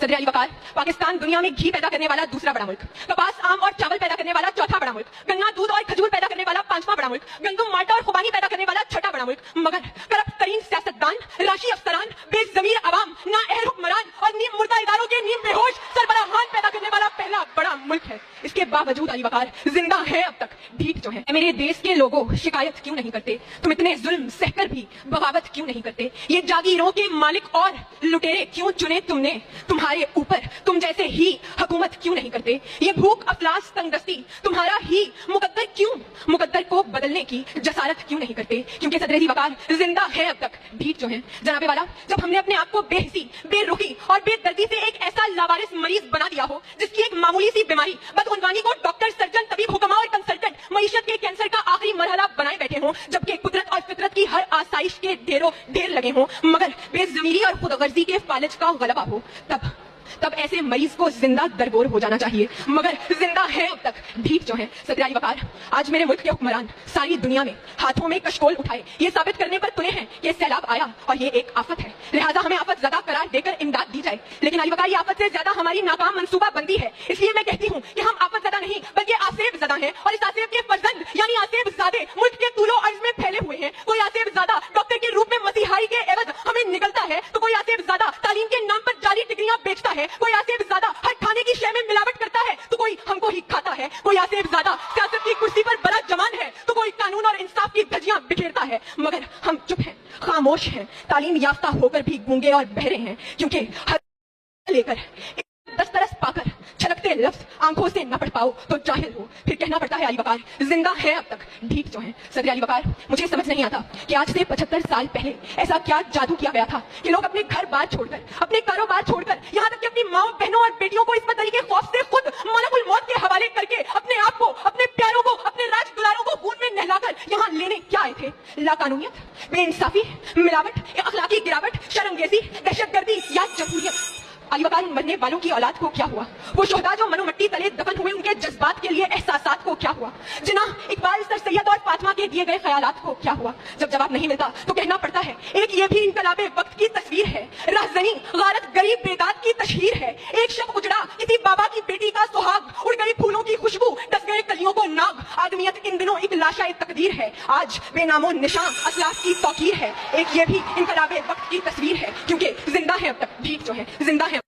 सदर अली वकार, पाकिस्तान दुनिया में घी पैदा करने वाला दूसरा बड़ा मुल्क, कपास, आम और चावल पैदा करने वाला चौथा बड़ा मुल्क, गन्ना, दूध और खजूर पैदा करने वाला पांचवा बड़ा मुल्क, गंदम, माल्टा और खुबानी पैदा करने वाला छठा बड़ा मुल्क, मगर करप्ट तरीन सियासतदान, राशि अफसरान, बेज़मीर अवाम, नाअहल हुक्मरान और नीम मुर्दा इदारों के नीम बेहोश सरबराहान पैदा करने वाला पहला बड़ा मुल्क है। इसके बावजूद अली वकार जिंदा है अब तक, ढीठ जो है। मेरे देश के लोगों, शिकायत क्यों नहीं करते? तुम इतने जुल्म सहकर भी बगावत क्यों नहीं करते? ये जागीरों के मालिक और लुटेरे क्यों चुने तुमने? तुम्हारे ऊपर तुम जैसे ही हुकूमत क्यों नहीं करते? ये भूख, अफलास, तंगदस्ती तुम्हारा ही मुकद्दर क्यों? मुकद्दर को बदलने की जसारत क्यों नहीं करते? क्योंकि सदर अली वकार जिंदा है अब तक, ढीठ जो है। जनाबे वाला, जब हमने अपने आप को बेहिसी, बेरुखी और बेदर्दी से एक ऐसा लावारिस मरीज बना दिया हो जिसकी एक मामूली सी बीमारी बदउनवानी को डॉक्टर, सर्जन, तबीब, हुक्मा और कंसल्टेंट मईशत के कैंसर का आखिरी मरहला बनाए बैठे हों, जबकि कुदरत और फितरत की हर आसाइश के ढेर लगे हों, मगर बेज़मीरी और खुदगर्जी के फालिज का गलबा हो, तब ऐसे मरीज को जिंदा दरगोर हो जाना चाहिए, मगर जिंदा है अब तक, ढीठ जो है। सदर अली वकार, आज मेरे मुल्क के हुक्मरान सारी दुनिया में हाथों में कशकोल उठाए ये साबित करने पर तुले हैं कि सैलाब आया और ये एक आफत है, लिहाजा हमें आफत ज़दा करार देकर इमदाद दी जाए। लेकिन अली वकार, ये आफत से ज्यादा हमारी नाकाम मंसूबा बंदी है। इसलिए मैं कहती हूँ कि हम आफत ज़दा नहीं बल्कि आसेब ज़दा हैं, और इस आसेब के फर्जंद यानी आसेब ज़ादे मुल्क के तूलो अर्ज में फैले हुए हैं। कोई आसेब ज़दा डॉक्टर के रूप में मसीहाई के एवज हमें निकलता है, तो कोई आसेब ज़दा तालीम के नाम पर जाली डिग्रियां बेचता है, कोई आसेब ज़्यादा हर खाने की शय में मिलावट करता है, तो कोई हमको ही खाता है, कोई आसेब ज़्यादा सियासत की कुर्सी पर बड़ा जवान है, तो कोई कानून और इंसाफ की धज्जियां बिखेरता है। मगर हम चुप हैं, खामोश हैं, तालीम याफ्ता होकर भी गूंगे और बहरे हैं, क्योंकि हर लेकर दस्तरस पाकर छलकते लफ्ज आंखों से न पढ़ पाओ तो जाहिल हो, फिर कहना पड़ता है अली वकार जिंदा है अब तक, ढीठ जो है। सदर अली वकार, मुझे समझ नहीं आता कि आज से 75 साल पहले ऐसा क्या जादू किया गया था कि लोग अपने घर बार छोड़कर, अपने कारोबार छोड़कर, यहाँ तक कि अपनी माओ, बहनों और बेटियों को इस तरीके खौफ से खुद मलकुल मौत के हवाले करके अपने आप को, अपने प्यारों को, अपने राज दुलारों को खून में नहलाकर यहाँ लेने क्या आए थे? लाकानूनियत, बेइंसाफी, मिलावट, अखलाकी गिरावट, शर्मगेजी, दहशतगर्दी या जमहूरियत? अली वकार, मरने वालों की औलाद को क्या हुआ? वो शोहदा जो मनो मट्टी तले दफन हुए, उनके जज्बात के लिए एहसासात को क्या हुआ? जिना, इकबाल, सर सैयद और फातिमा के दिए गए ख्यालात को क्या हुआ? जब जवाब नहीं मिलता तो कहना पड़ता है एक ये भी इनकलाबे वक्त की तस्वीर है, रहजनी, गारत, गरीब, बेदात की तशहीर है। एक शब उजड़ा किसी बाबा की बेटी का सुहाग, उड़ गई फूलों की खुशबू, डस गए कलियों को नाग। आदमियत इन दिनों एक लाशाए तकदीर है, आज बेनामो निशान असलाफ की तौकीर है। एक ये भी इनकलाबे वक्त की तस्वीर है, क्योंकि जिंदा है अब तक, ढीठ जो है, जिंदा है।